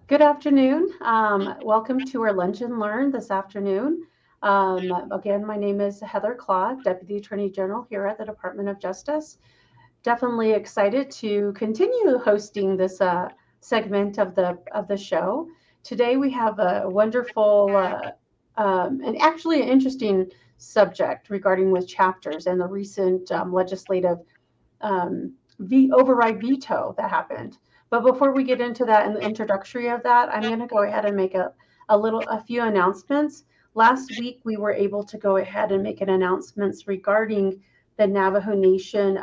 Good afternoon. Welcome to our Lunch and Learn this afternoon. Again, my name is Heather Claw, Deputy Attorney General here at the Department of Justice. Definitely excited to continue hosting this segment of the show. Today we have a wonderful and actually an interesting subject regarding with chapters and the recent legislative override veto that happened. But before we get into that and the introductory of that, I'm going to go ahead and make a few announcements. Last week, we were able to go ahead and make an announcements regarding the Navajo Nation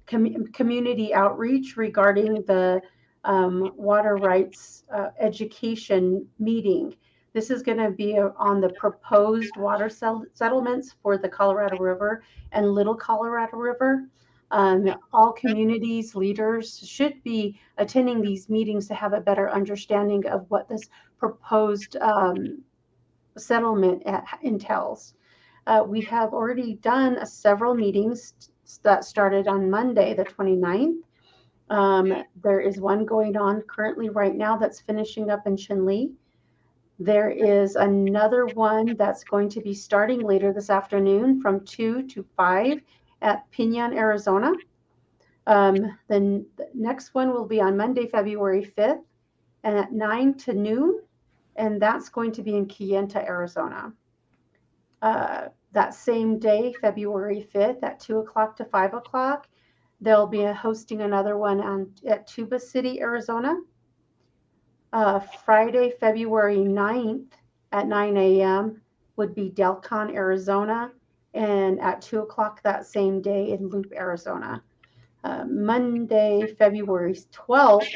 community outreach regarding the water rights education meeting. This is going to be on the proposed water settlements for the Colorado River and Little Colorado River. All communities, leaders should be attending these meetings to have a better understanding of what this proposed settlement entails. We have already done several meetings that started on Monday, the 29th. There is one going on currently right now that's finishing up in Chinle. There is another one that's going to be starting later this afternoon from 2 to 5 at Piñon, Arizona. Then the next one will be on Monday, February 5th, and at 9 to noon, and that's going to be in Kayenta, Arizona. That same day, February 5th, at 2 o'clock to 5 o'clock, they'll be hosting another one at Tuba City, Arizona. Friday, February 9th at 9 a.m. would be Delcon, Arizona, and at 2 o'clock that same day in Loop, Arizona. Monday, February 12th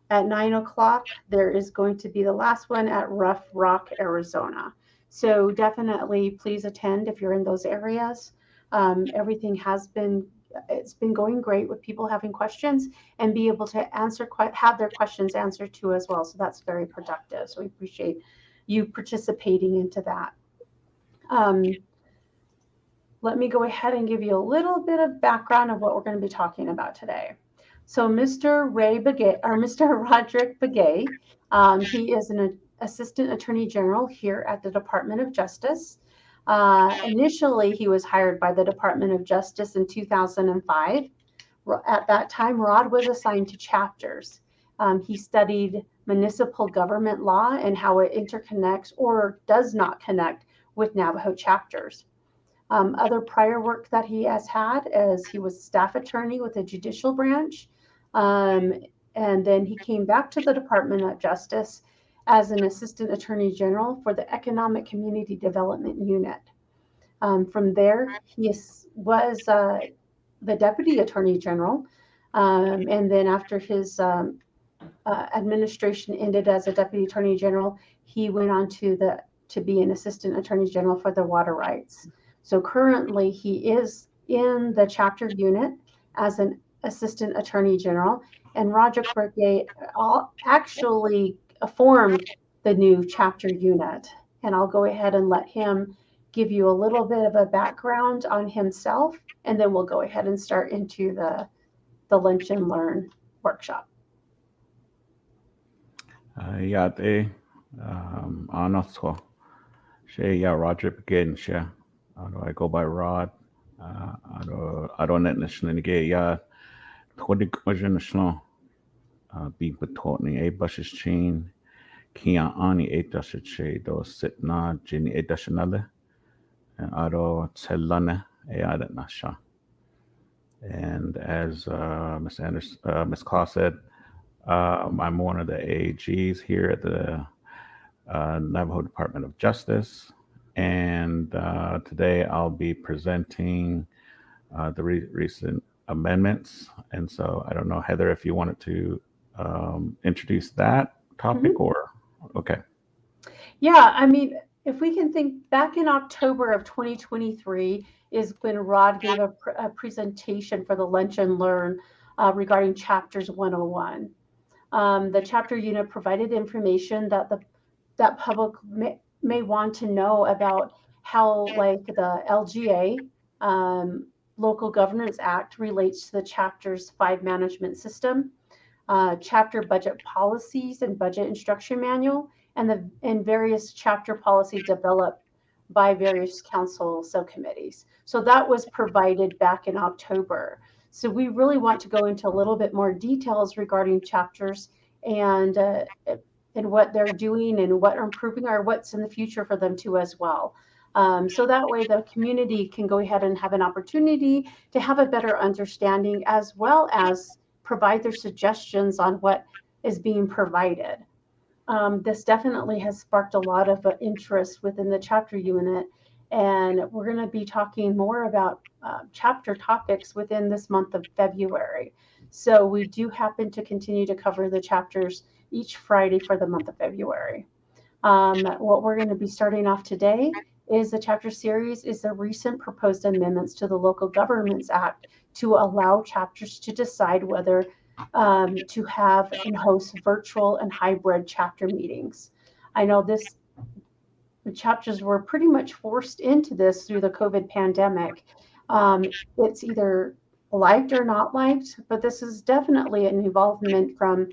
at 9 o'clock, there is going to be the last one at Rough Rock, Arizona. So definitely please attend if you're in those areas. Everything it's been going great with people having questions and be able to have their questions answered too as well. So that's very productive. So we appreciate you participating into that. Let me go ahead and give you a little bit of background of what we're going to be talking about today. So Mr. Roderick Begay, he is an Assistant Attorney General here at the Department of Justice. Initially, he was hired by the Department of Justice in 2005. At that time, Rod was assigned to chapters. He studied municipal government law and how it interconnects or does not connect with Navajo chapters. Other prior work that he has had is he was staff attorney with the judicial branch. And then he came back to the Department of Justice as an assistant attorney general for the Economic Community Development Unit. From there, he was the deputy attorney general. And then after his administration ended as a deputy attorney general, he went on to be an assistant attorney general for the water rights. So currently he is in the chapter unit as an assistant attorney general, and Roger Begay actually formed the new chapter unit. And I'll go ahead and let him give you a little bit of a background on himself, and then we'll go ahead and start into the Lunch and Learn workshop. Yate, Anosko, She, Roger Begay, She. I go by Rod. I don't net national gay ya. Twenty question snow. Be between a bushes chain. Kia ani a dash che do sit na Jenny a dash another. And Ado Telana a adat nasha. And as Miss Claw said, I'm one of the AGs here at the Navajo Department of Justice. And today I'll be presenting the recent amendments. And so I don't know, Heather, if you wanted to introduce that topic or, okay. Yeah, I mean, if we can think back in October of 2023 is when Rod gave a presentation for the Lunch and Learn regarding Chapters 101. The chapter unit provided information that public may want to know about how, like, the LGA, Local Governance Act, relates to the chapter's 5 management system. chapter budget policies and budget instruction manual, and various chapter policy developed by various council subcommittees. So that was provided back in October. So we really want to go into a little bit more details regarding chapters and what they're doing and what are improving or what's in the future for them too as well. So that way the community can go ahead and have an opportunity to have a better understanding, as well as provide their suggestions on what is being provided. This definitely has sparked a lot of interest within the chapter unit, and we're going to be talking more about chapter topics within this month of February. So we do happen to continue to cover the chapters each Friday for the month of February. What we're going to be starting off today is the chapter series is the recent proposed amendments to the Local Governments Act to allow chapters to decide whether to have and host virtual and hybrid chapter meetings. I know the chapters were pretty much forced into this through the COVID pandemic. It's either liked or not liked, but this is definitely an involvement from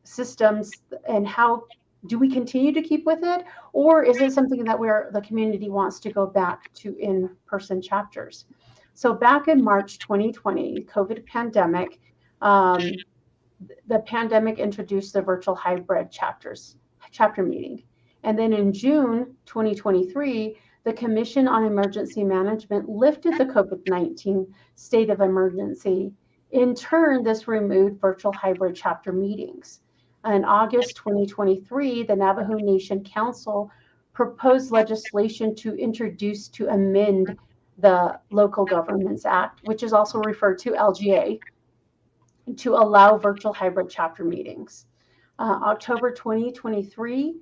systems. And how do we continue to keep with it, or is it something that the community wants to go back to in-person chapters? So back in March 2020, COVID pandemic, the pandemic introduced the virtual hybrid chapter meeting. And then in June 2023, the Commission on Emergency Management lifted the COVID-19 state of emergency. In turn, this removed virtual hybrid chapter meetings. In August 2023, the Navajo Nation Council proposed legislation to amend the Local Governments Act, which is also referred to LGA, to allow virtual hybrid chapter meetings. October 2023,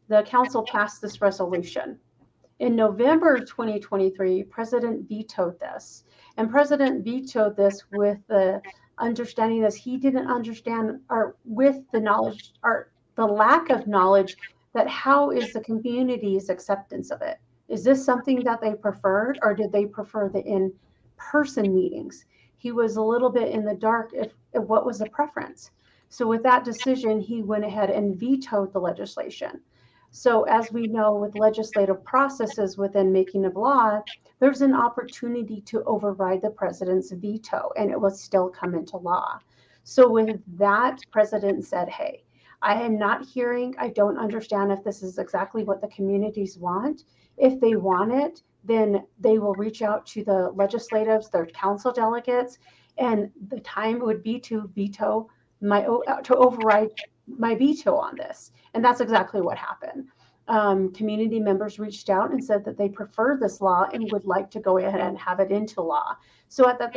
the council passed this resolution. In November 2023, President vetoed this. And President vetoed this with the understanding that he didn't understand, or with the knowledge, or the lack of knowledge, that how is the community's acceptance of it? Is this something that they preferred, or did they prefer the in-person meetings? He was a little bit in the dark if what was the preference. So with that decision, he went ahead and vetoed the legislation. So as we know, with legislative processes within making of law, there's an opportunity to override the president's veto, and it will still come into law. So with that, president said, hey, I am not hearing, I don't understand if this is exactly what the communities want. If they want it, then they will reach out to the legislatives, their council delegates, and the time would be to override my veto on this. And that's exactly what happened. Community members reached out and said that they prefer this law and would like to go ahead and have it into law. So at that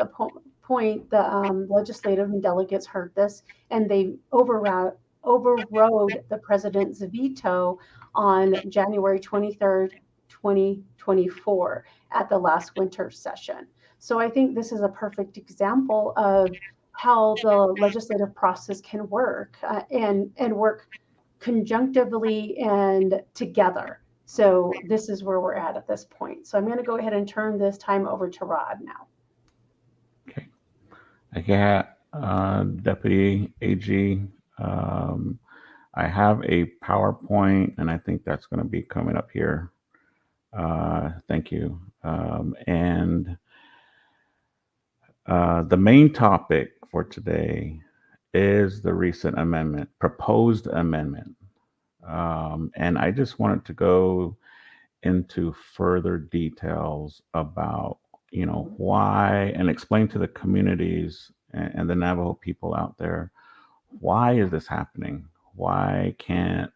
point, the legislative and delegates heard this, and they overrode the president's veto on January 23rd, 2024 at the last winter session. So I think this is a perfect example of how the legislative process can work and work conjunctively and together. So this is where we're at this point. So I'm going to go ahead and turn this time over to Rod now. Okay. Deputy AG, I have a PowerPoint, and I think that's going to be coming up here. Thank you. And the main topic for today is the recent proposed amendment. And I just wanted to go into further details about, why, and explain to the communities and the Navajo people out there, why is this happening? Why can't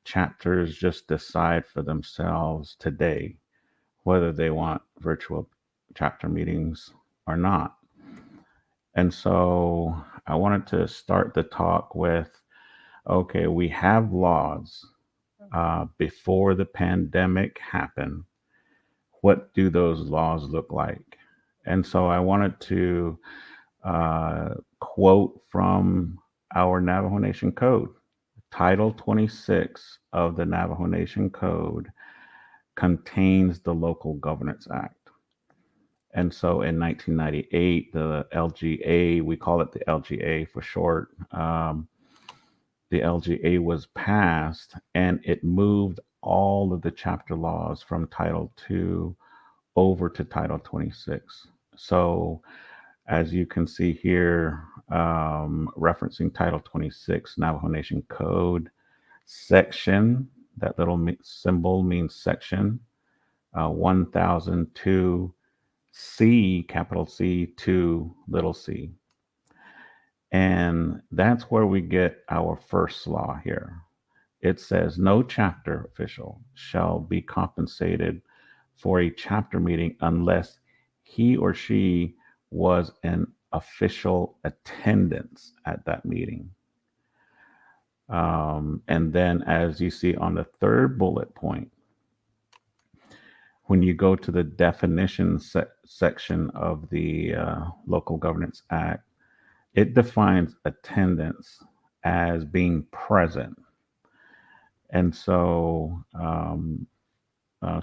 chapters just decide for themselves today whether they want virtual chapter meetings or not? And so I wanted to start the talk with, okay, we have laws before the pandemic happened. What do those laws look like? And so I wanted to quote from our Navajo Nation Code. Title 26 of the Navajo Nation Code contains the Local Governance Act. And so in 1998, the LGA, we call it the LGA for short, the LGA was passed, and it moved all of the chapter laws from Title II over to Title 26. So as you can see here, referencing Title 26, Navajo Nation Code, section, that little symbol means section, 1002 C, capital C, 2, little c. And that's where we get our first law here. It says no chapter official shall be compensated for a chapter meeting unless he or she was an official attendance at that meeting. And then, as you see on the third bullet point, when you go to the definition section of the Local Governance Act, it defines attendance as being present. And so,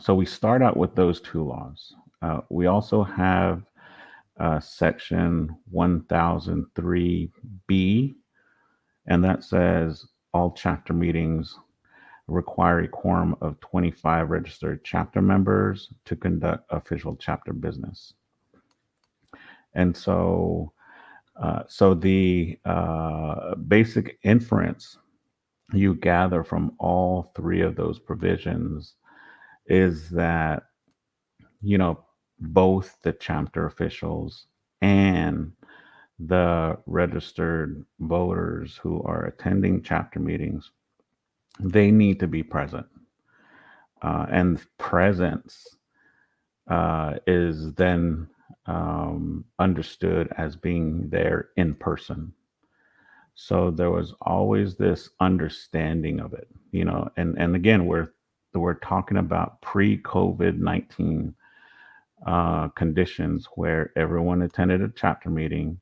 so we start out with those two laws. We also have section 1003B, and that says all chapter meetings require a quorum of 25 registered chapter members to conduct official chapter business. And so, so the basic inference you gather from all three of those provisions is that, you know, both the chapter officials and the registered voters who are attending chapter meetings, they need to be present. And presence is then understood as being there in person. So there was always this understanding of it, you know, and again, we're talking about pre-COVID-19 conditions where everyone attended a chapter meeting.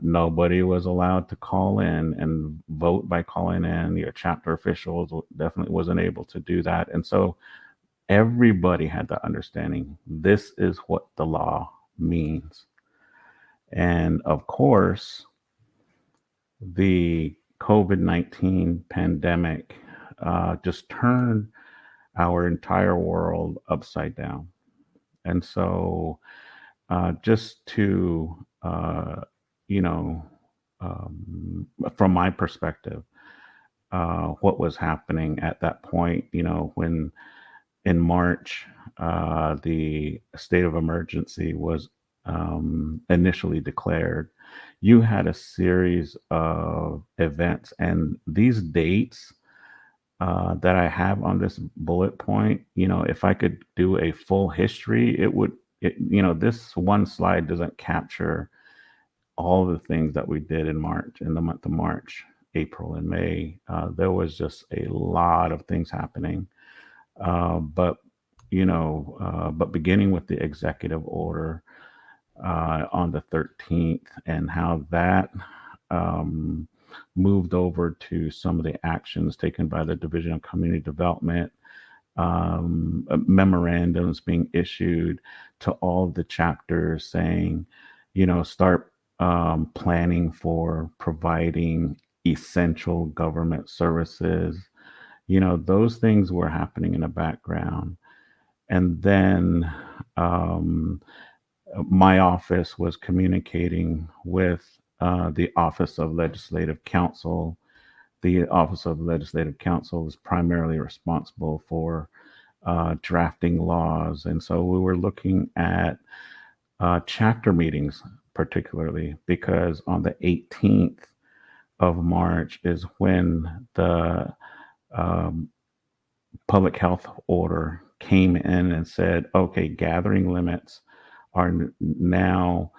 Nobody was allowed to call in and vote by calling in. Your chapter officials definitely wasn't able to do that. And so everybody had the understanding this is what the law means. And of course, the COVID-19 pandemic just turned our entire world upside down. And so just to, you know, from my perspective, what was happening at that point, you know, when in March, the state of emergency was initially declared, you had a series of events, and these dates that I have on this bullet point, you know, if I could do a full history, you know, this one slide doesn't capture all the things that we did in March, in the month of March, April, and May. There was just a lot of things happening. But, you know, but beginning with the executive order on the 13th and how that moved over to some of the actions taken by the Division of Community Development, memorandums being issued to all the chapters saying, you know, start planning for providing essential government services. You know, those things were happening in the background. And then my office was communicating with the Office of Legislative Counsel. The Office of Legislative Counsel is primarily responsible for drafting laws. And so we were looking at chapter meetings, particularly because on the 18th of March is when the public health order came in and said, okay, gathering limits are now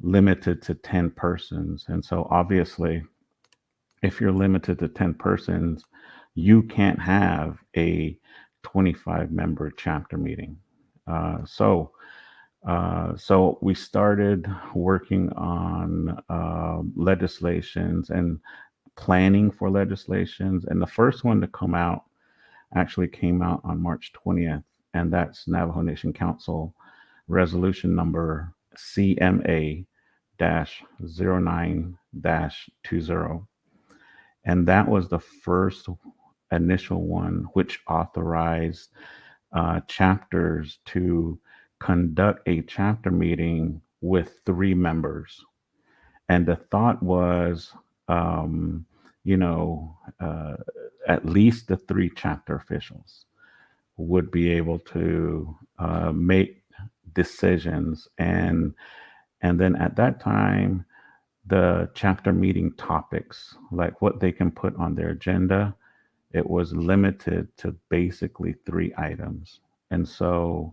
limited to 10 persons. And so obviously, if you're limited to 10 persons, you can't have a 25-member chapter meeting. So we started working on legislations and planning for legislations. And the first one to come out actually came out on March 20th, and that's Navajo Nation Council resolution number CMA 09-20. And that was the first initial one which authorized chapters to conduct a chapter meeting with 3 members. And the thought was, um, you know, at least the 3 chapter officials would be able to make decisions, and then at that time, the chapter meeting topics, like what they can put on their agenda, it was limited to basically 3 items. And so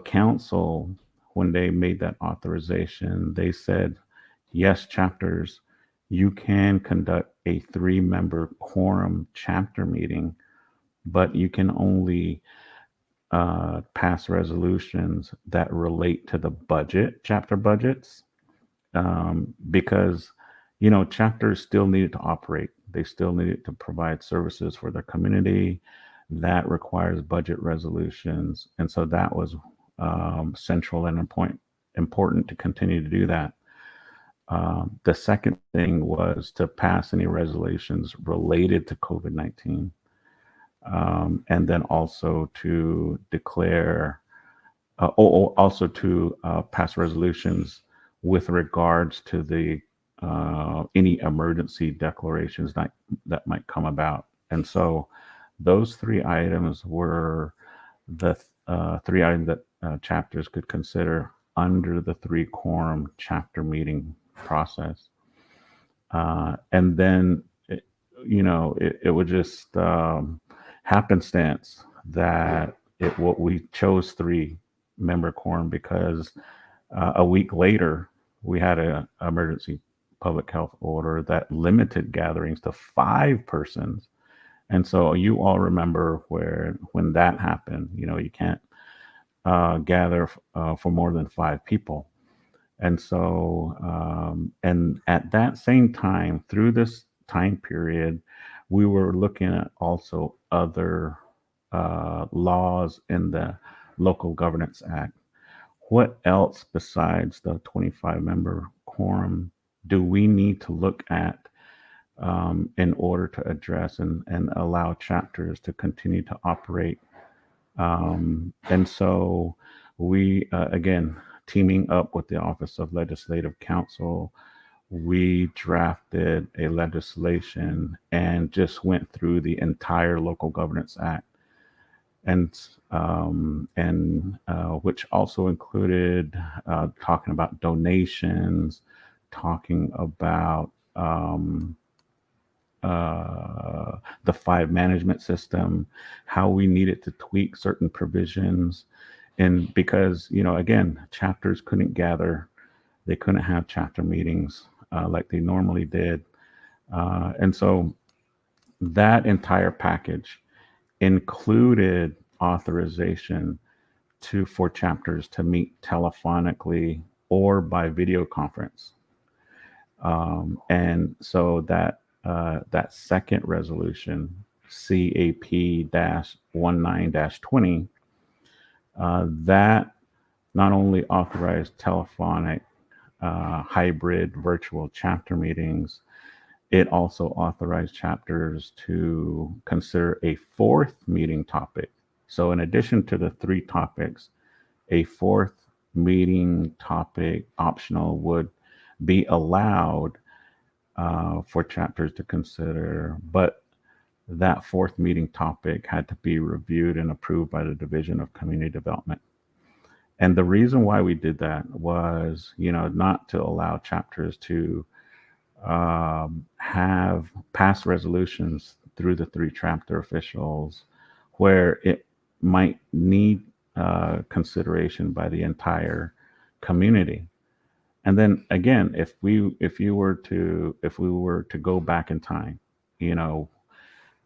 council, when they made that authorization, they said, yes, chapters, you can conduct a 3-member quorum chapter meeting, but you can only pass resolutions that relate to the budget, chapter budgets, because, you know, chapters still needed to operate. They still needed to provide services for their community. That requires budget resolutions. And so that was central and important to continue to do that. The second thing was to pass any resolutions related to COVID-19. And then also to declare, also to pass resolutions with regards to the any emergency declarations that might come about. And so those 3 items were the 3 items that chapters could consider under the 3 quorum chapter meeting process. And then, it would just happenstance that what we chose 3-member quorum because a week later we had an emergency public health order that limited gatherings to 5 persons. And so you all remember when that happened, you can't gather for more than 5 people. And so, and at that same time, through this time period, we were looking at also other laws in the Local Governance Act. What else besides the 25-member quorum do we need to look at in order to address and allow chapters to continue to operate? And so we, again, teaming up with the Office of Legislative Counsel, we drafted a legislation and just went through the entire Local Governance Act, and which also included talking about donations, talking about the 5 management system, how we needed to tweak certain provisions. And because, again, chapters couldn't gather, they couldn't have chapter meetings like they normally did. And so that entire package included authorization for chapters to meet telephonically or by video conference. And so that second resolution, CAP-19-20, that not only authorized telephonic, hybrid virtual chapter meetings, it also authorized chapters to consider a 4th meeting topic. So in addition to the 3 topics, a 4th meeting topic, optional, would be allowed for chapters to consider, but that 4th meeting topic had to be reviewed and approved by the Division of Community Development. And the reason why we did that was, not to allow chapters to have passed resolutions through the 3 chapter officials where it might need consideration by the entire community. And then again, if we were to go back in time,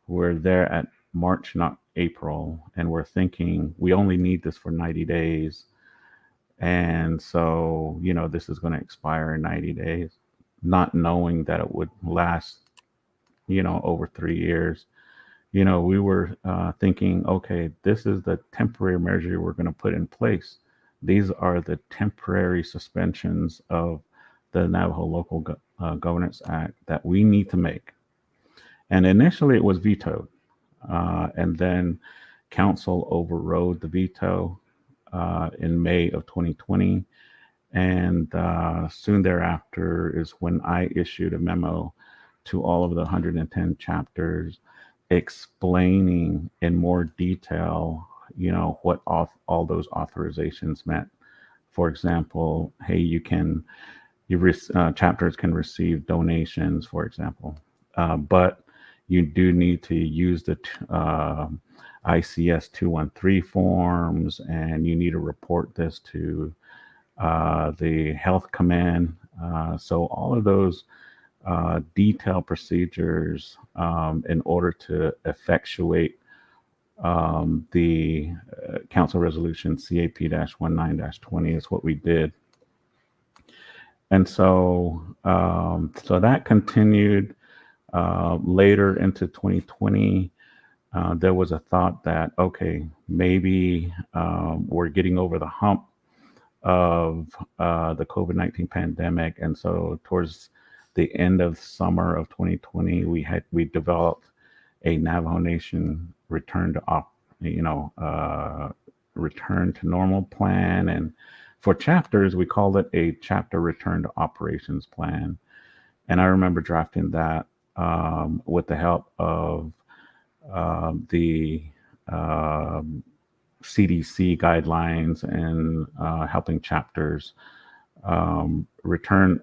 we're there at March, not April, and we're thinking we only need this for 90 days. And so, this is going to expire in 90 days, not knowing that it would last, over 3 years. We were thinking, okay, this is the temporary measure we're going to put in place These are the temporary suspensions of the Navajo Local Governance Act that we need to make. And initially it was vetoed. And then council overrode the veto in May of 2020. And soon thereafter is when I issued a memo to all of the 110 chapters explaining in more detail, what all those authorizations meant. For example, hey, chapters can receive donations, for example, but you do need to use the ICS 213 forms, and you need to report this to the health command. So all of those detailed procedures in order to effectuate the council resolution CAP-19-20 is what we did. And so that continued later into 2020. There was a thought that, okay, maybe we're getting over the hump of the COVID-19 pandemic. And so towards the end of summer of 2020, we developed a Navajo Nation return to normal plan. And for chapters, we called it a chapter return to operations plan. And I remember drafting that with the help of the CDC guidelines and helping chapters return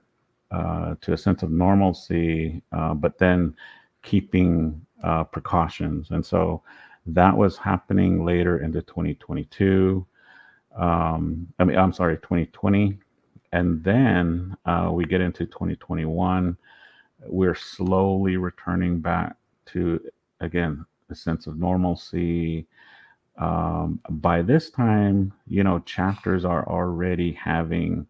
to a sense of normalcy, but then keeping precautions. And so that was happening later into 2022. 2020. And then we get into 2021. We're slowly returning back to, again, a sense of normalcy. By this time, chapters are already having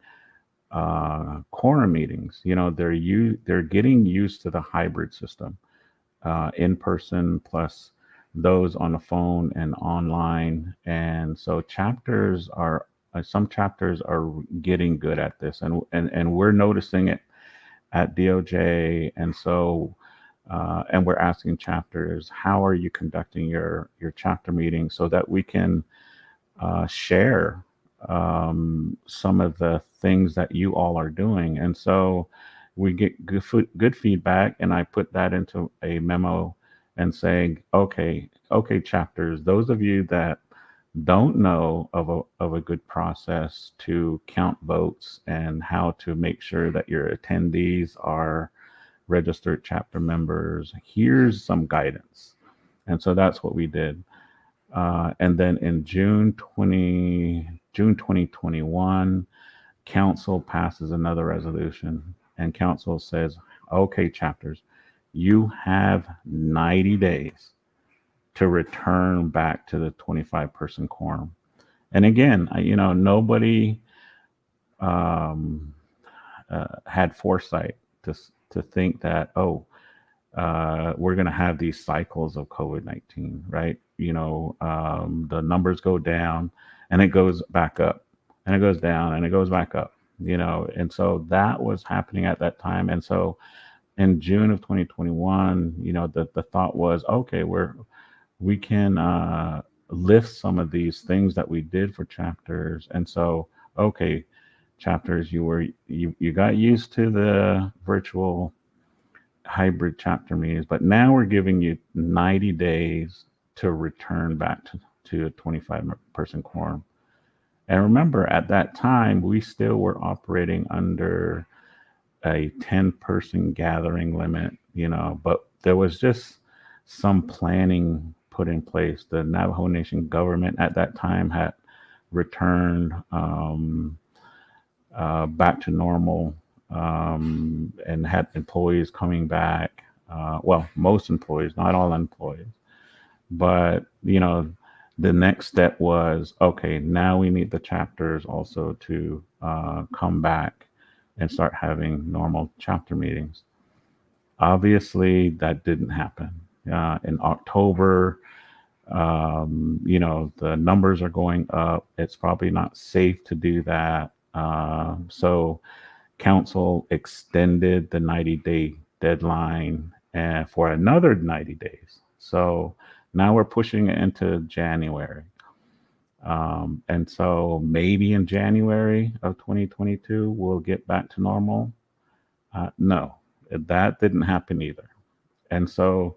quorum meetings. They're getting used to the hybrid system, in person plus those on the phone and online. And so some chapters are getting good at this, and we're noticing it at DOJ. And so and we're asking chapters, how are you conducting your chapter meetings, so that we can share some of the things that you all are doing. And so we get good feedback, and I put that into a memo and saying, okay, chapters, those of you that don't know of a good process to count votes and how to make sure that your attendees are registered chapter members, here's some guidance. And so that's what we did. And then in June 2021, council passes another resolution, and council says, okay, chapters, you have 90 days to return back to the 25-person quorum. And again, nobody had foresight to think that, we're going to have these cycles of COVID-19, right? The numbers go down and it goes back up, and it goes down and it goes back up, and so that was happening at that time. And so in June of 2021, the thought was, okay, we can lift some of these things that we did for chapters. And so, okay, chapters, you got used to the virtual hybrid chapter meetings, but now we're giving you 90 days to return back to a 25-person quorum. And remember, at that time, we still were operating under a 10-person gathering limit, but there was just some planning put in place. The Navajo Nation government at that time had returned back to normal, and had employees coming back. Well, most employees, not all employees. But, the next step was, okay, now we need the chapters also to come back and start having normal chapter meetings. Obviously, that didn't happen. In October, The numbers are going up. It's probably not safe to do that. So council extended the 90-day deadline for another 90 days. So now we're pushing it into January. And so maybe in January of 2022, we'll get back to normal. No, that didn't happen either. And so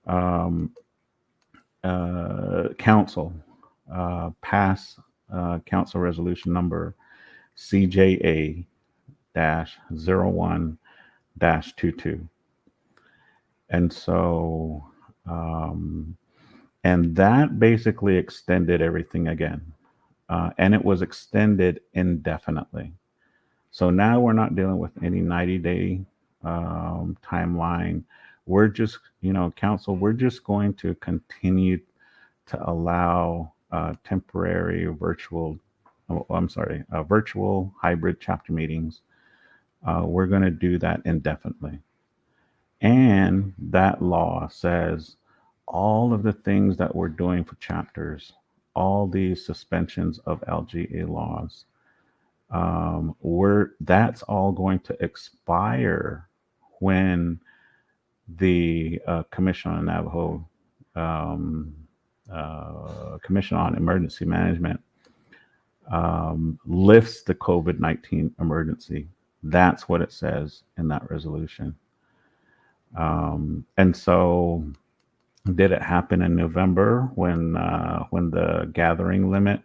um, council passed council resolution number CJA dash 01 dash 22. And so, and that basically extended everything again. And it was extended indefinitely. So now we're not dealing with any 90-day timeline. We're just, council, we're just going to continue to allow temporary virtual hybrid chapter meetings. We're going to do that indefinitely. And that law says all of the things that we're doing for chapters, all these suspensions of LGA laws, that's all going to expire when the Commission on Navajo Commission on Emergency Management lifts the COVID-19 emergency. That's what it says in that resolution. And so, did it happen in November when the gathering limit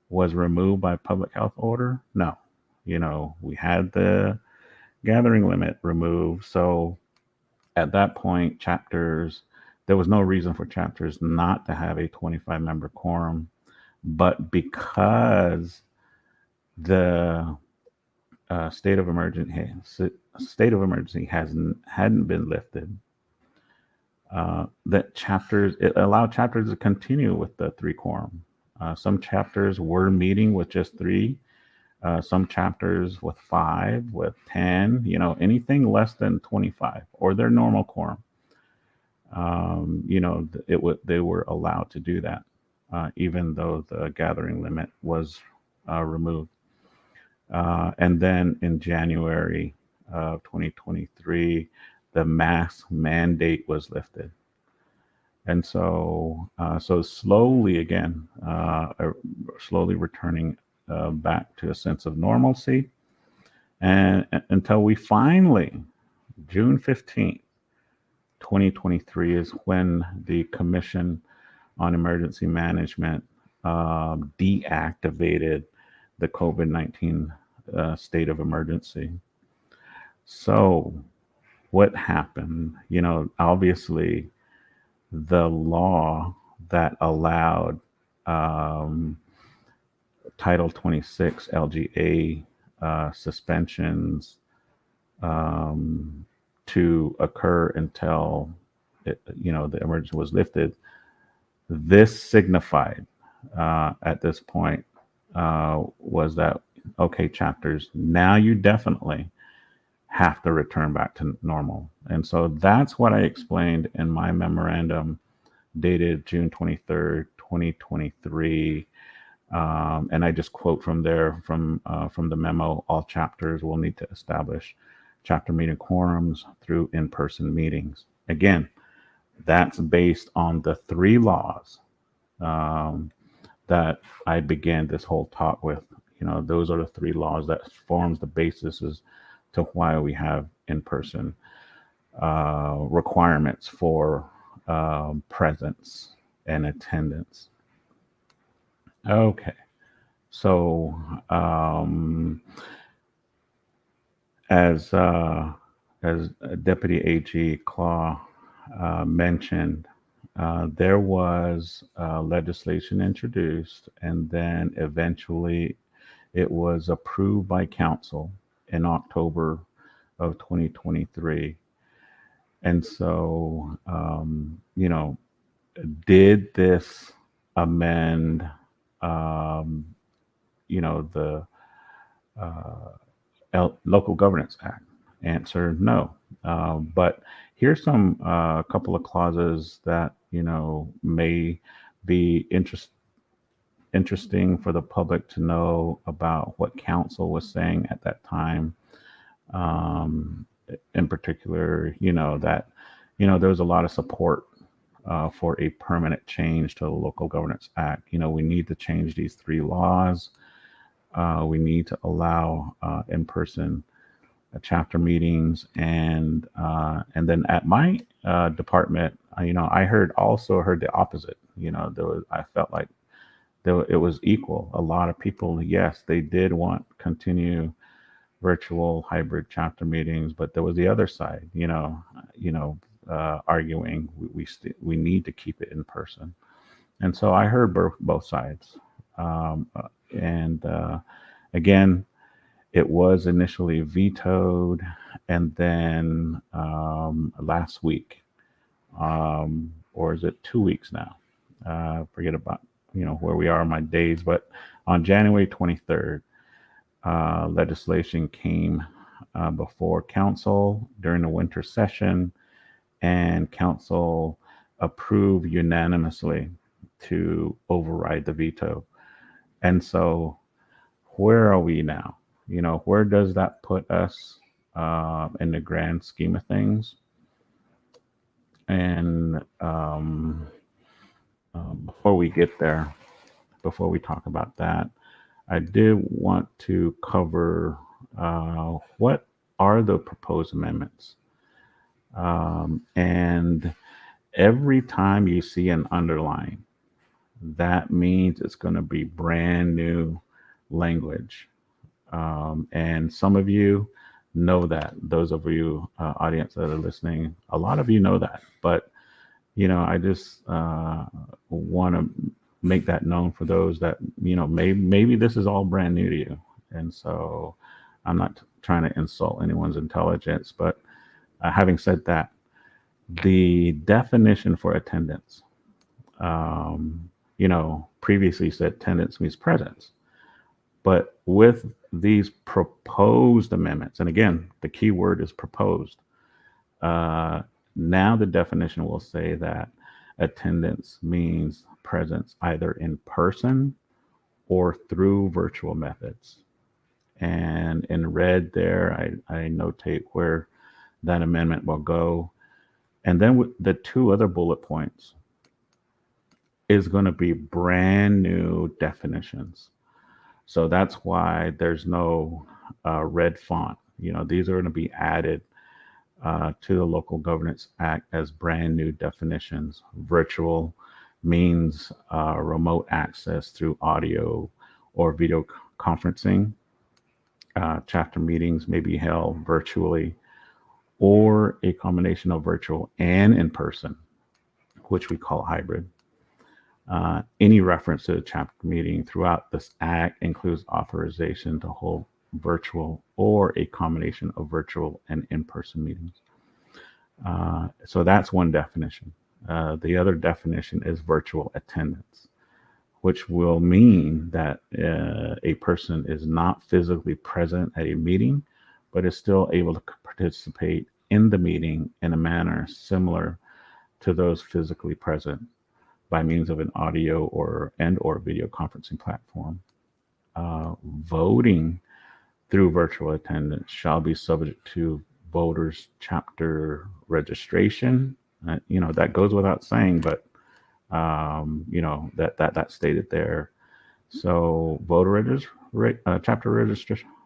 was removed by public health order? No. We had the gathering limit removed. So at that point, there was no reason for chapters not to have a 25-member quorum. But because the state of emergency hadn't been lifted, it allowed chapters to continue with the 3 quorum. Some chapters were meeting with just 3. Some chapters with 5, with 10. Anything less than 25 or their normal quorum. They were allowed to do that, even though the gathering limit was removed. And then in January of 2023, the mask mandate was lifted. And so slowly again, slowly returning back to a sense of normalcy, and until we finally, June 15th, 2023 is when the Commission on Emergency Management deactivated the COVID-19 state of emergency. So what happened? Obviously the law that allowed Title 26 LGA suspensions to occur until the emergency was lifted. This signified at this point was that, okay, chapters, now you definitely have to return back to normal. And so that's what I explained in my memorandum dated June 23rd, 2023. And I just quote from there, from the memo: all chapters will need to establish chapter meeting quorums through in-person meetings. Again, that's based on the 3 laws that I began this whole talk with. Those are the 3 laws that forms the basis as to why we have in-person requirements for presence and attendance. Okay, so as Deputy AG Claw mentioned, there was legislation introduced, and then eventually it was approved by council in October of 2023. And so, did this amend, the Local Governance Act? answer no. But here's some couple of clauses that may be interesting for the public to know about what council was saying at that time. In particular, that there was a lot of support for a permanent change to the Local Governance Act. We need to change these three laws. We need to allow in-person chapter meetings, and then at my department, I also heard the opposite. I felt like it was equal. A lot of people, yes, they did want continue virtual hybrid chapter meetings, but there was the other side, arguing we need to keep it in person. And so I heard both sides. And again, it was initially vetoed, and then last week, or is it 2 weeks now? Forget about where we are in my days, but on January 23rd, legislation came before council during the winter session, and council approved unanimously to override the veto. And so where are we now? Where does that put us in the grand scheme of things? And before we get there, before we talk about that, I did want to cover what are the proposed amendments. And every time you see an underline, that means it's going to be brand new language. And some of you know that. Those of you audience that are listening, a lot of you know that. But I just want to make that known for those that maybe this is all brand new to you. And so I'm not trying to insult anyone's intelligence, but having said that, the definition for attendance, previously said attendance means presence. But with these proposed amendments, and again, the key word is proposed, now the definition will say that attendance means presence either in person or through virtual methods. And in red there, I notate where that amendment will go. And then with the two other bullet points is going to be brand new definitions. So that's why there's no red font. These are going to be added to the Local Governance Act as brand new definitions. Virtual means remote access through audio or video conferencing. Chapter meetings may be held virtually or a combination of virtual and in person, which we call hybrid. Any reference to a chapter meeting throughout this act includes authorization to hold virtual or a combination of virtual and in-person meetings. So that's one definition. The other definition is virtual attendance, which will mean that a person is not physically present at a meeting, but is still able to participate in the meeting in a manner similar to those physically present by means of an audio or video conferencing platform. Voting through virtual attendance shall be subject to voters' chapter registration. That goes without saying, but that's stated there. So voter chapter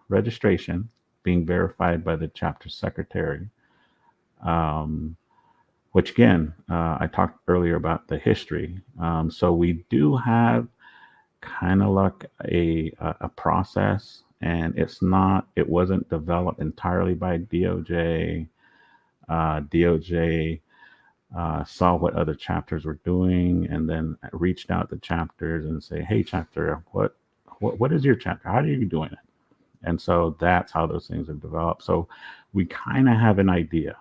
registration being verified by the chapter secretary. Which again, I talked earlier about the history. So we do have kind of like a process, and it wasn't developed entirely by DOJ. DOJ saw what other chapters were doing and then reached out to chapters and say, hey, chapter, what is your chapter? How are you doing it? And so that's how those things are developed. So we kind of have an idea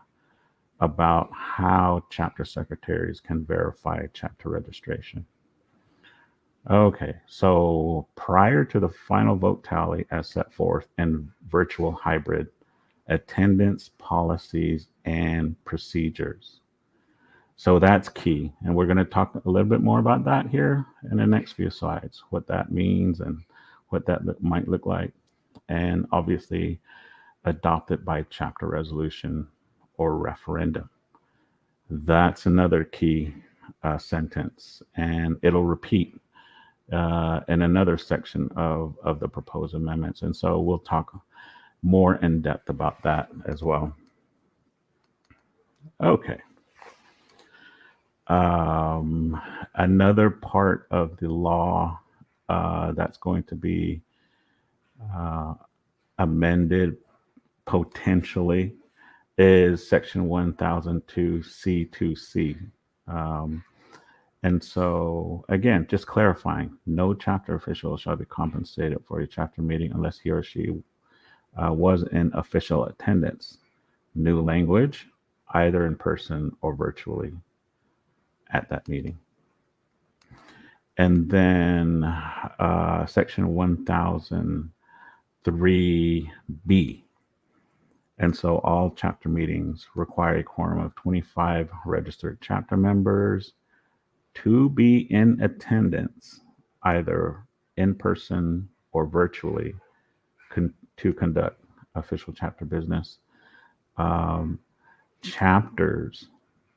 about how chapter secretaries can verify chapter registration. Okay, so prior to the final vote tally as set forth in virtual hybrid attendance policies and procedures. So that's key. And we're going to talk a little bit more about that here in the next few slides, what that means and what that might look like. And obviously adopted by chapter resolution or referendum. That's another key sentence, and it'll repeat in another section of the proposed amendments. And so we'll talk more in depth about that as well. Okay. Another part of the law that's going to be amended potentially is section 1002 C2C. And so, again, just clarifying, no chapter official shall be compensated for a chapter meeting unless he or she was in official attendance. New language, either in person or virtually at that meeting. And then section 1003B. And so all chapter meetings require a quorum of 25 registered chapter members to be in attendance, either in person or virtually, to conduct official chapter business. Chapters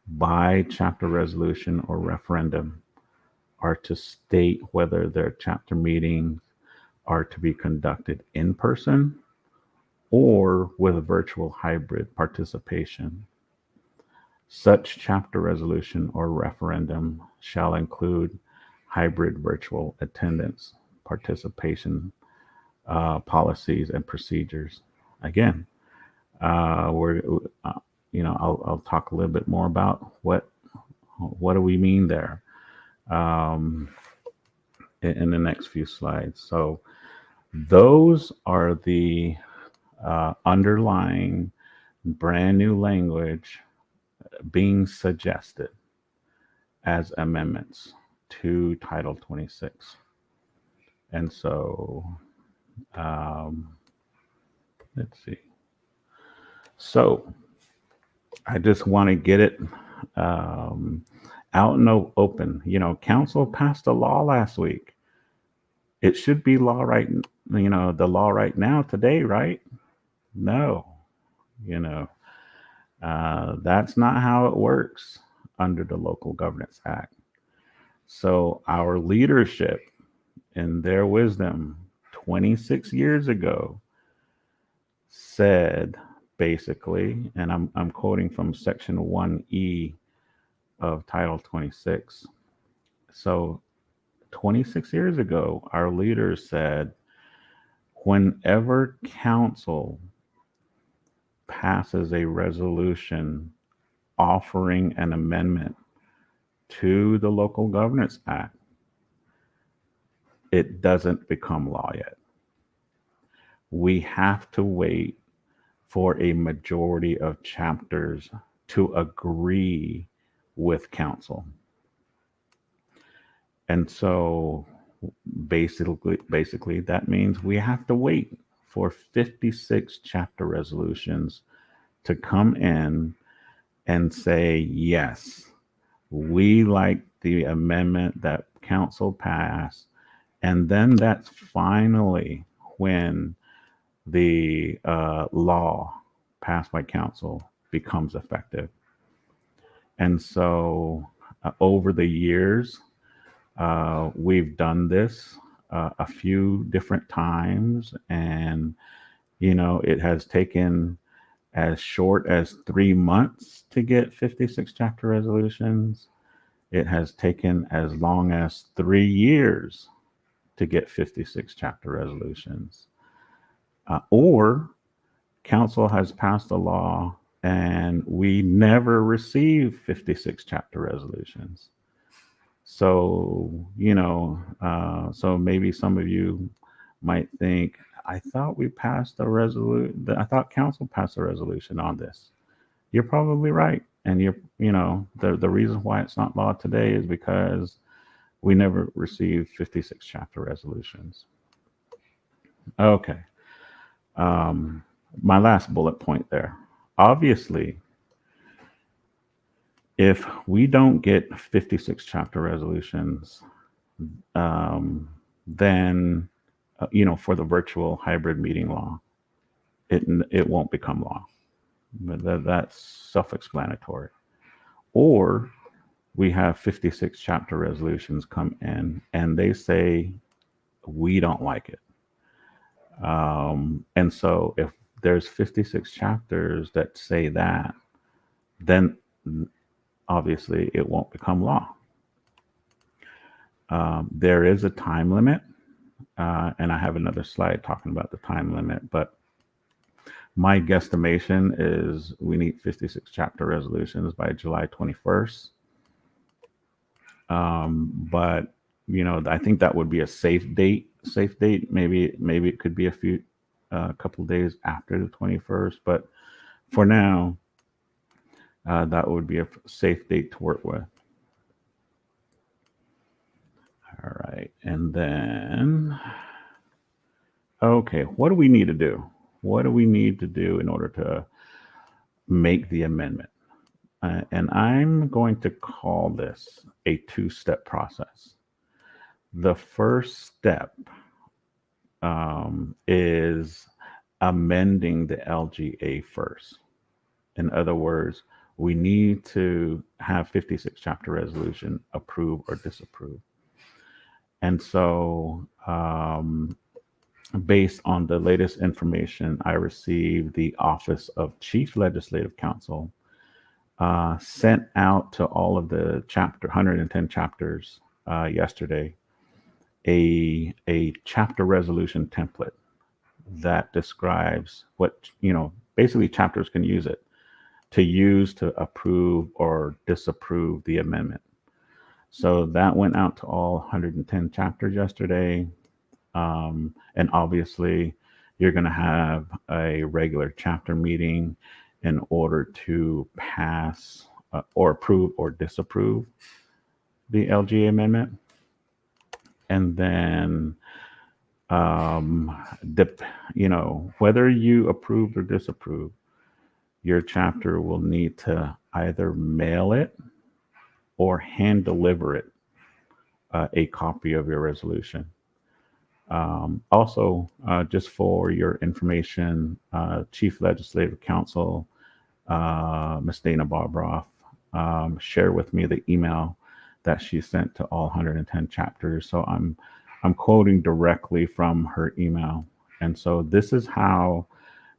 by chapter resolution or referendum are to state whether their chapter meetings are to be conducted in person or with a virtual hybrid participation. Such chapter resolution or referendum shall include hybrid virtual attendance, participation policies and procedures. Again, I'll talk a little bit more about what do we mean there in the next few slides. So those are the underlying brand new language being suggested as amendments to Title 26. And so, let's see. So I just want to get it out in the open. Council passed a law last week. It should be law the law right now today, right? No, that's not how it works under the Local Governance Act. So our leadership, in their wisdom, 26 years ago, said basically, and I'm quoting from section 1E of Title 26. So 26 years ago, our leaders said, whenever council passes a resolution offering an amendment to the Local Governance Act, it doesn't become law yet. We have to wait for a majority of chapters to agree with council. And so basically that means we have to wait for 56 chapter resolutions to come in and say, yes, we like the amendment that council passed. And then that's finally when the law passed by council becomes effective. And so over the years, we've done this a few different times, and it has taken as short as 3 months to get 56 chapter resolutions. It has taken as long as 3 years to get 56 chapter resolutions. Or council has passed a law and we never receive 56 chapter resolutions. So, so maybe some of you might think, I thought we passed a resolution. I thought council passed a resolution on this. You're probably right. And the reason why it's not law today is because we never received 56 chapter resolutions. Okay. my last bullet point there. Obviously, if we don't get 56 chapter resolutions, then, for the virtual hybrid meeting law, it won't become law. But that's self-explanatory. Or we have 56 chapter resolutions come in and they say, we don't like it. And so if there's 56 chapters that say that, then obviously it won't become law. There is a time limit, and I have another slide talking about the time limit, but my guesstimation is we need 56 chapter resolutions by July 21st. But I think that would be a safe date. Maybe it could be a couple days after the 21st, but for now, that would be a safe date to work with. All right, and then, okay, what do we need to do? What do we need to do in order to make the amendment? And I'm going to call this a two-step process. The first step is amending the LGA first. In other words, we need to have 56 chapter resolution approve or disapprove. And so, based on the latest information I received, the Office of Chief Legislative Counsel sent out to all of the 110 chapters yesterday a chapter resolution template that describes what, basically chapters can use it to approve or disapprove the amendment. So that went out to all 110 chapters yesterday. And obviously, you're going to have a regular chapter meeting in order to pass or approve or disapprove the LGA amendment. And then, whether you approve or disapprove, your chapter will need to either mail it or hand deliver it a copy of your resolution. Also, just for your information, Chief Legislative Counsel, Ms. Dana Bobroff, shared with me the email that she sent to all 110 chapters. So I'm quoting directly from her email. And so this is how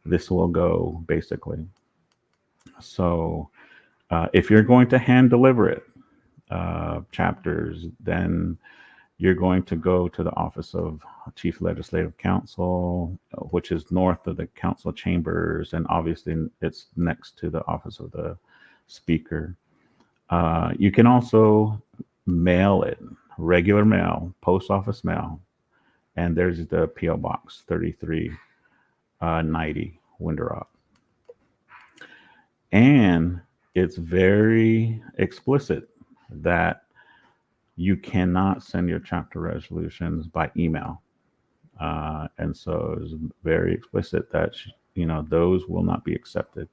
this will go, basically. So if you're going to hand deliver it, chapters, then you're going to go to the Office of Chief Legislative Counsel, which is north of the council chambers, and obviously it's next to the Office of the Speaker. You can also mail it, regular mail, post office mail, and there's the P.O. Box 3390, Window Rock. And it's very explicit that you cannot send your chapter resolutions by email. And so it's very explicit that, those will not be accepted.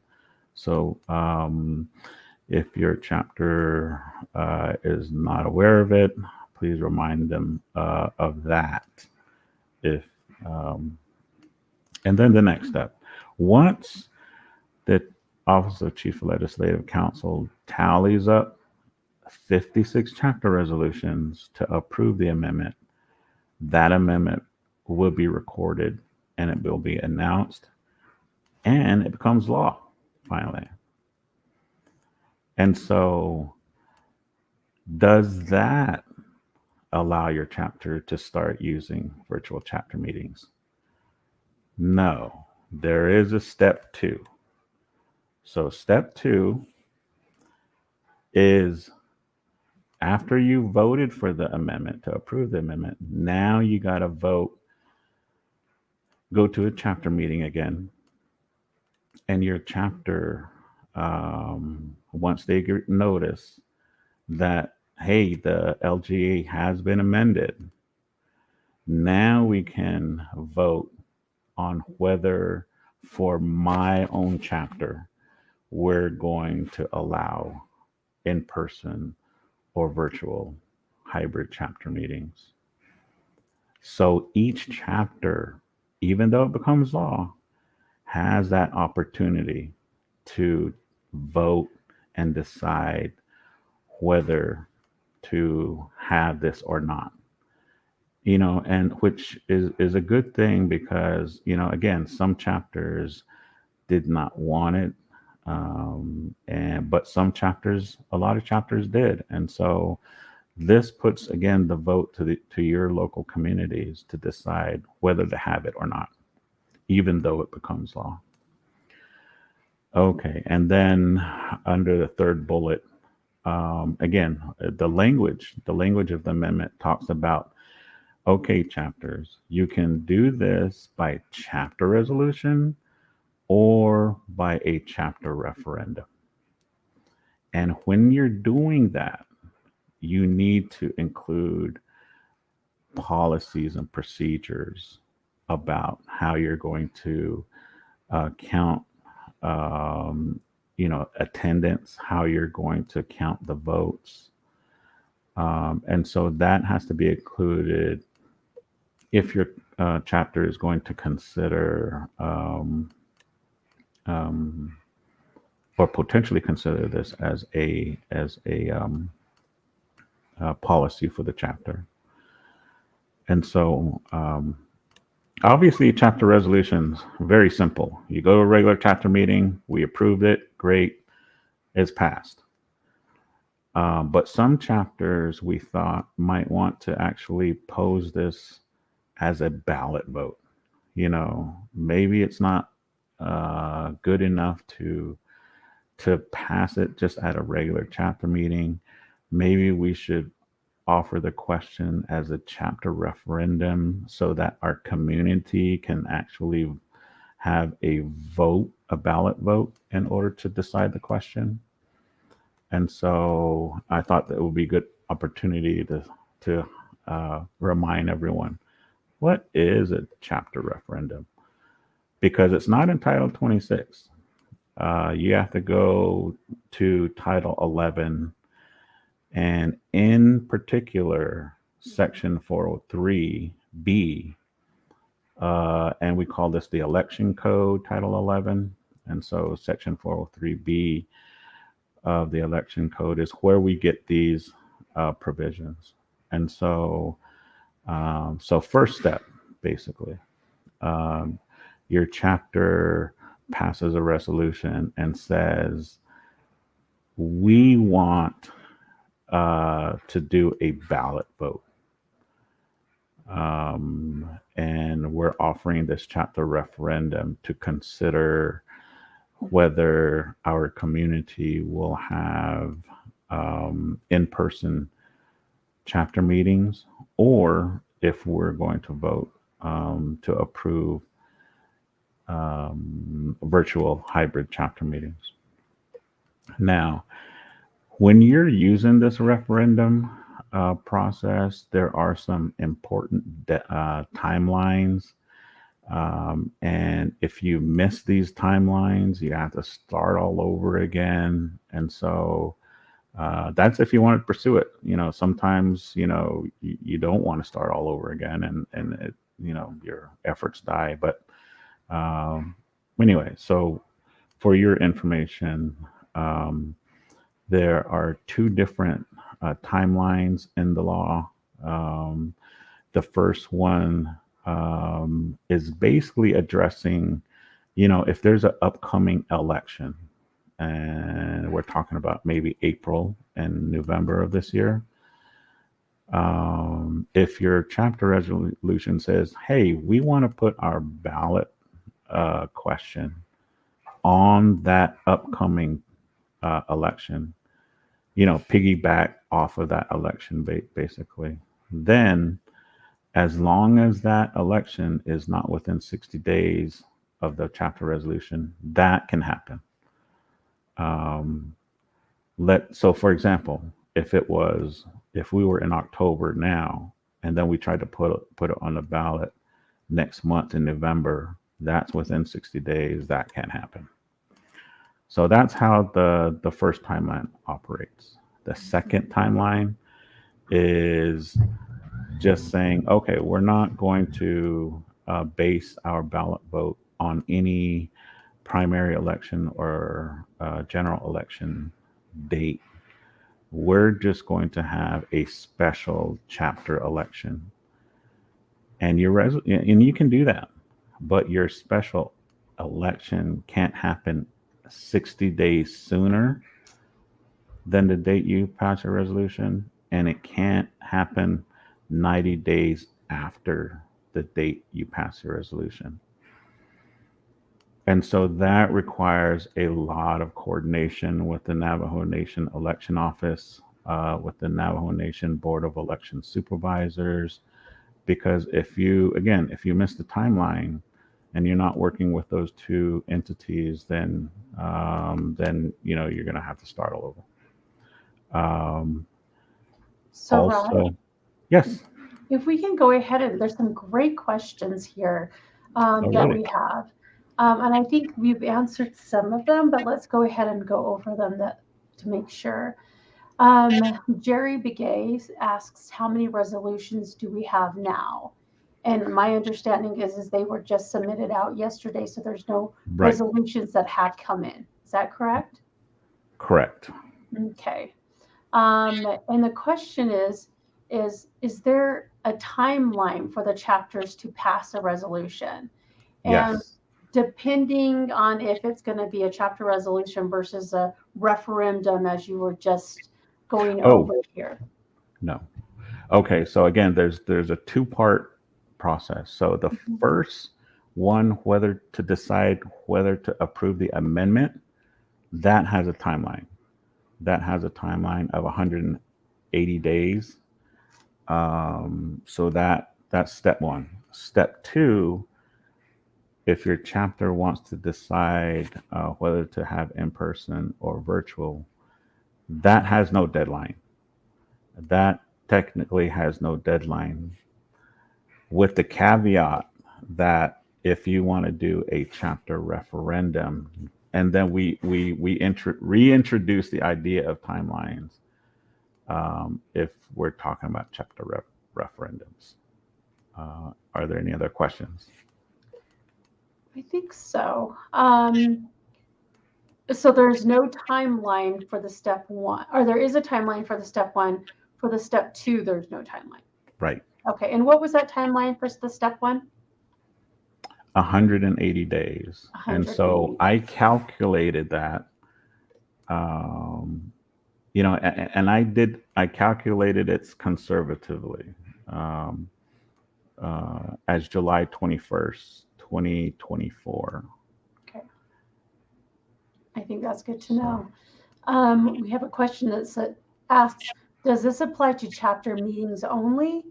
So if your chapter is not aware of it, please remind them of that. And then the next step, once the Office of Chief Legislative Counsel tallies up 56 chapter resolutions to approve the amendment, that amendment will be recorded and it will be announced and it becomes law finally. And so, does that allow your chapter to start using virtual chapter meetings? No, there is a step 2. So step 2 is after you voted for the amendment, to approve the amendment, now you got to vote, go to a chapter meeting again, and your chapter, once they get notice that, hey, the LGA has been amended, now we can vote on whether for my own chapter, we're going to allow in-person or virtual hybrid chapter meetings. So each chapter, even though it becomes law, has that opportunity to vote and decide whether to have this or not. And which is a good thing because, again, some chapters did not want it. But a lot of chapters did. And so this puts, again, the vote to your local communities to decide whether to have it or not, even though it becomes law. Okay, and then under the third bullet, again, the language of the amendment talks about, okay, chapters, you can do this by chapter resolution or by a chapter referendum. And when you're doing that, you need to include policies and procedures about how you're going to count attendance, how you're going to count the votes. And so that has to be included if your chapter is going to consider or potentially consider this as a policy for the chapter. And so obviously chapter resolutions, very simple. You go to a regular chapter meeting, we approved it, great, it's passed. But some chapters we thought might want to actually pose this as a ballot vote. Maybe it's not good enough to pass it just at a regular chapter meeting. Maybe we should offer the question as a chapter referendum so that our community can actually have a ballot vote in order to decide the question. And so I thought that would be a good opportunity to remind everyone, what is a chapter referendum? Because it's not in Title 26. You have to go to Title 11, and in particular, Section 403B, and we call this the Election Code, Title 11. And so Section 403B of the Election Code is where we get these provisions. And so, first step, basically, your chapter passes a resolution and says, we want to do a ballot vote. And we're offering this chapter referendum to consider whether our community will have in-person chapter meetings, or if we're going to vote to approve virtual hybrid chapter meetings. Now, when you're using this referendum process, there are some important timelines. And if you miss these timelines, you have to start all over again. And so that's if you want to pursue it. Sometimes, you don't want to start all over again, and it, your efforts die. But anyway, so for your information, there are two different timelines in the law. The first one is basically addressing, if there's an upcoming election, and we're talking about maybe April and November of this year. If your chapter resolution says, hey, we want to put our ballot question on that upcoming election, piggyback off of that election, basically, then as long as that election is not within 60 days of the chapter resolution, that can happen. So for example, if we were in October now, and then we tried to put it on the ballot next month in November, that's within 60 days, that can happen. So that's how the first timeline operates. The second timeline is just saying, okay, we're not going to base our ballot vote on any primary election or general election date. We're just going to have a special chapter election, and and you can do that, but your special election can't happen 60 days sooner than the date you pass a resolution, and it can't happen 90 days after the date you pass a resolution. And so that requires a lot of coordination with the Navajo Nation Election Office, with the Navajo Nation Board of Election Supervisors, because if you miss the timeline and you're not working with those two entities, then you're going to have to start all over. So, Also, Rod, yes. if we can go ahead, and there's some great questions here that Really? we have. And I think we've answered some of them, but let's go ahead and go over them to make sure. Jerry Begay asks, how many resolutions do we have now? And my understanding is they were just submitted out yesterday, so there's no Right. resolutions that have come in. Is that correct? Correct. Okay. And the question is there a timeline for the chapters to pass a resolution? And Yes. depending on if it's going to be a chapter resolution versus a referendum, as you were just going over here. No. Okay, so again, there's a two-part process. So the first one, whether to decide whether to approve the amendment, that has a timeline. That has a timeline of 180 days. So that's step one. Step two, if your chapter wants to decide whether to have in-person or virtual, that has no deadline. That technically has no deadline, with the caveat that if you want to do a chapter referendum, and then we reintroduce the idea of timelines if we're talking about chapter referendums. Are there any other questions? I think so. So there's no timeline for the step one, or there is a timeline for the step one. For the step two, there's no timeline. Right. Okay. And what was that timeline for the step one? 180 days. 180. And so I calculated that, and I calculated it conservatively as July 21st, 2024. Okay. I think that's good to know. We have a question that asks, does this apply to chapter meetings only,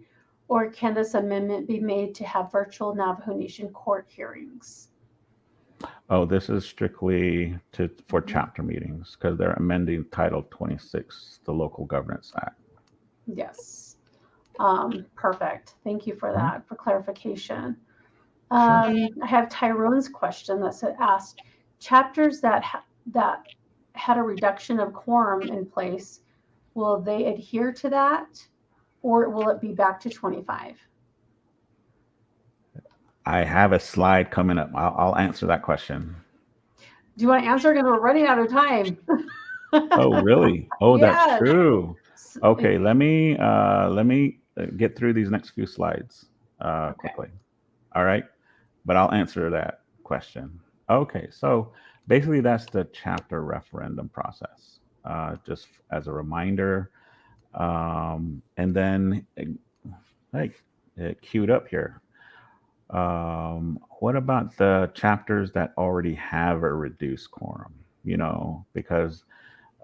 or can this amendment be made to have virtual Navajo Nation court hearings? Oh, this is strictly for chapter meetings because they're amending Title 26, the Local Governance Act. Yes. Perfect. Thank you for that, for clarification. Sure. I have Tyrone's question that asked, chapters that had a reduction of quorum in place, will they adhere to that, or will it be back to 25? I have a slide coming up. I'll answer that question. Do you want to answer? Because we're running out of time. Oh, really? Oh, Yes. That's true. Okay, let me get through these next few slides quickly. All right, but I'll answer that question. Okay, so basically that's the chapter referendum process. Just as a reminder, and then queued up here. What about the chapters that already have a reduced quorum? Because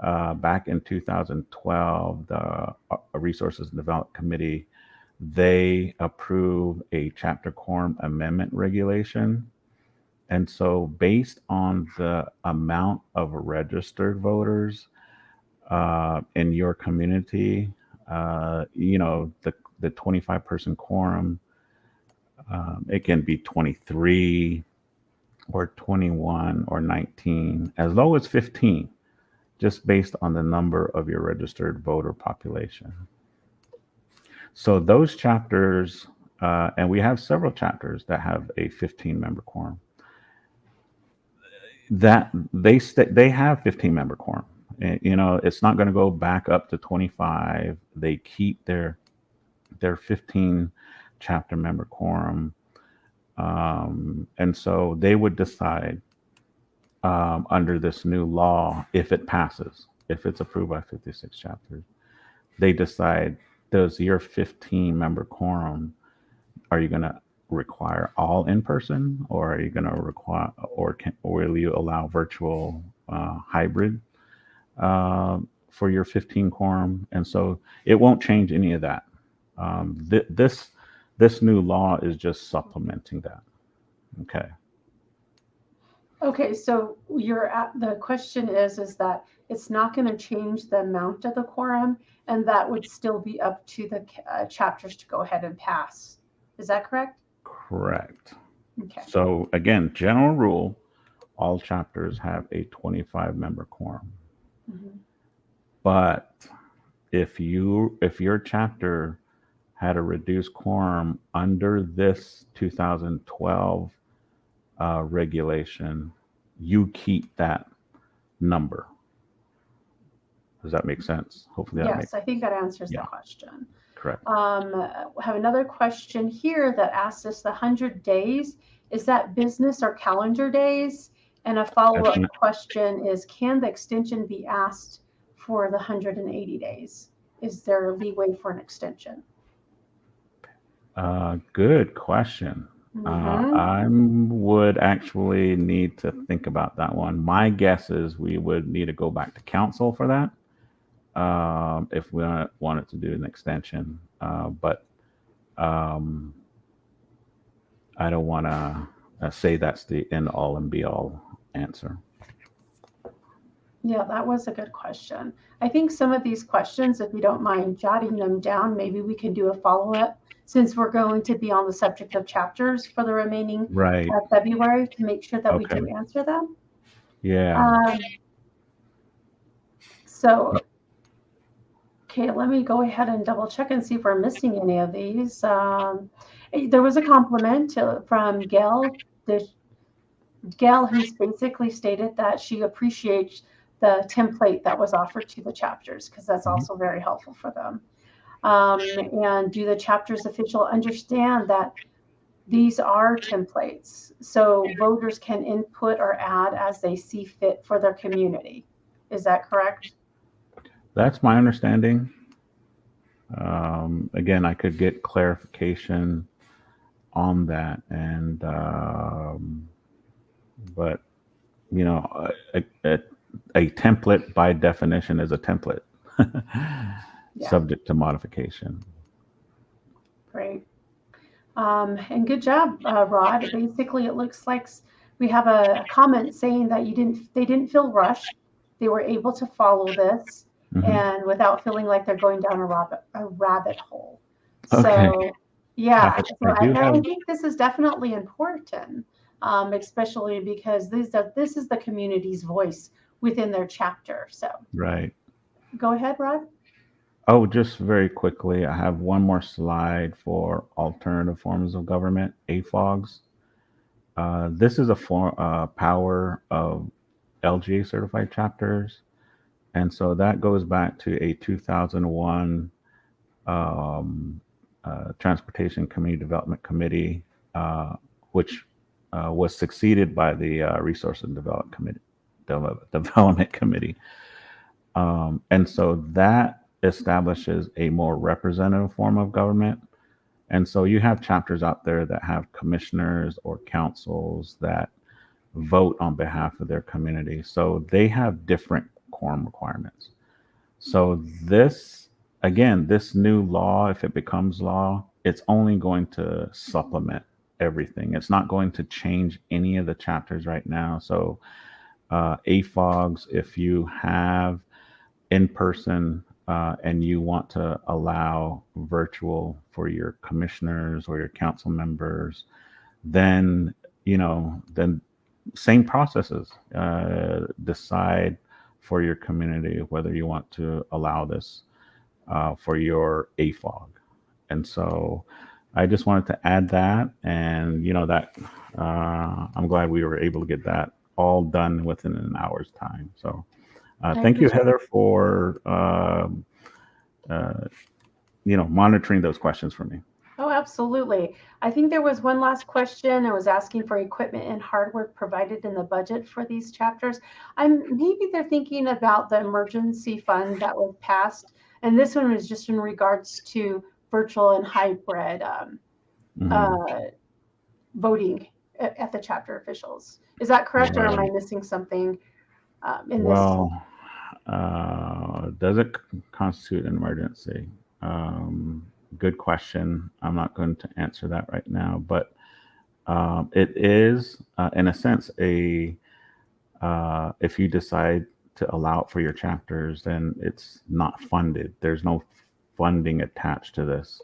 back in 2012, the Resources and Development Committee, they approved a chapter quorum amendment regulation. And so based on the amount of registered voters in your community, the 25-person quorum, it can be 23, or 21 or 19, as low as 15, just based on the number of your registered voter population. So those chapters, and we have several chapters that have a 15-member quorum. That they have 15-member quorum. And, it's not going to go back up to 25. They keep their 15 chapter member quorum. And so they would decide under this new law, if it passes, if it's approved by 56 chapters, they decide, does your 15-member quorum, are you going to require all in person, or are you going to require, or will you allow virtual hybrid for your 15 quorum? And so it won't change any of that. This new law is just supplementing that. Okay. Okay, so the question is that it's not going to change the amount of the quorum, and that would still be up to the chapters to go ahead and pass. Is that correct? Correct. Okay. So again, general rule, all chapters have a 25-member quorum. Mm-hmm. But if your chapter had a reduced quorum under this 2012 regulation, you keep that number. Does that make sense? Hopefully that Yes, I think that answers the question. Correct. We have another question here that asks us, the 100 days, is that business or calendar days? And a follow-up question is, can the extension be asked for the 180 days? Is there a leeway for an extension? Good question. Mm-hmm. I would actually need to think about that one. My guess is we would need to go back to council for that if we wanted to do an extension. But I don't want to say that's the end all and be all answer. Yeah, that was a good question. I think some of these questions, if you don't mind jotting them down, maybe we can do a follow-up, since we're going to be on the subject of chapters for the remaining February, to make sure that we do answer them. Yeah. So, okay, let me go ahead and double check and see if we're missing any of these. There was a compliment from Gail, who's basically stated that she appreciates the template that was offered to the chapters, because that's also very helpful for them. And do the chapters official understand that these are templates, so voters can input or add as they see fit for their community? Is that correct? That's my understanding. Again, I could get clarification on that, and but a template by definition is a template, subject to modification. Great. And good job, Rod. Basically, it looks like we have a comment saying that they didn't feel rushed. They were able to follow this and without feeling like they're going down a rabbit hole. Okay. So yeah, I think this is definitely important, especially because this is the community's voice within their chapter. So right. Go ahead, Rod. Oh, just very quickly, I have one more slide for alternative forms of government, AFOGs. This is a power of LGA certified chapters. And so that goes back to a 2001 Transportation Community Development Committee, which was succeeded by the Resource and Development Committee. And so that establishes a more representative form of government. And so you have chapters out there that have commissioners or councils that vote on behalf of their community. So they have different quorum requirements. So this new law, if it becomes law, it's only going to supplement everything. It's not going to change any of the chapters right now. So AFOGs, if you have in-person and you want to allow virtual for your commissioners or your council members, then same processes. Decide for your community whether you want to allow this for your AFOG. And so I just wanted to add that, and that I'm glad we were able to get that all done within an hour's time. So I thank you, appreciate it. Heather, for uh, monitoring those questions for me. Oh, absolutely. I think there was one last question. I was asking for equipment and hardware provided in the budget for these chapters. Maybe they're thinking about the emergency fund that was passed, and this one was just in regards to virtual and hybrid Hmm. uh, voting at the chapter officials. Is that correct, or am I Right. missing something in this? Well, does it constitute an emergency? Good question. I'm not going to answer that right now, but it is, in a sense, if you decide to allow it for your chapters, then it's not funded. There's no funding attached to this,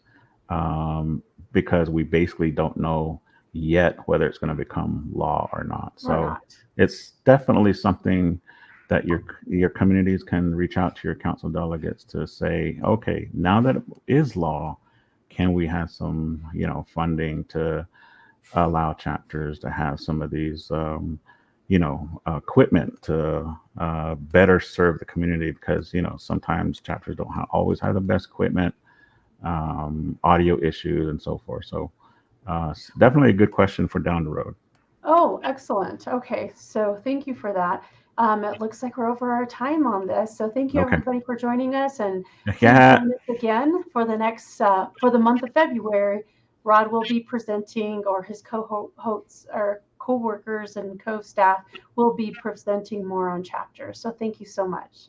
um, because we basically don't know yet whether it's going to become law or not. Or So not? it's definitely something that your communities can reach out to your council delegates to say, okay, now that it is law, can we have some funding to allow chapters to have some of these equipment to better serve the community, because sometimes chapters don't always have the best equipment, audio issues and so forth. So definitely a good question for down the road. Oh, excellent. Okay, so thank you for that. It looks like we're over our time on this. So thank you Okay. everybody for joining us, and please Yeah. join us again for the next for the month of February. Rod will be presenting, or his co-hosts or co-workers and co-staff will be presenting more on chapters. So thank you so much.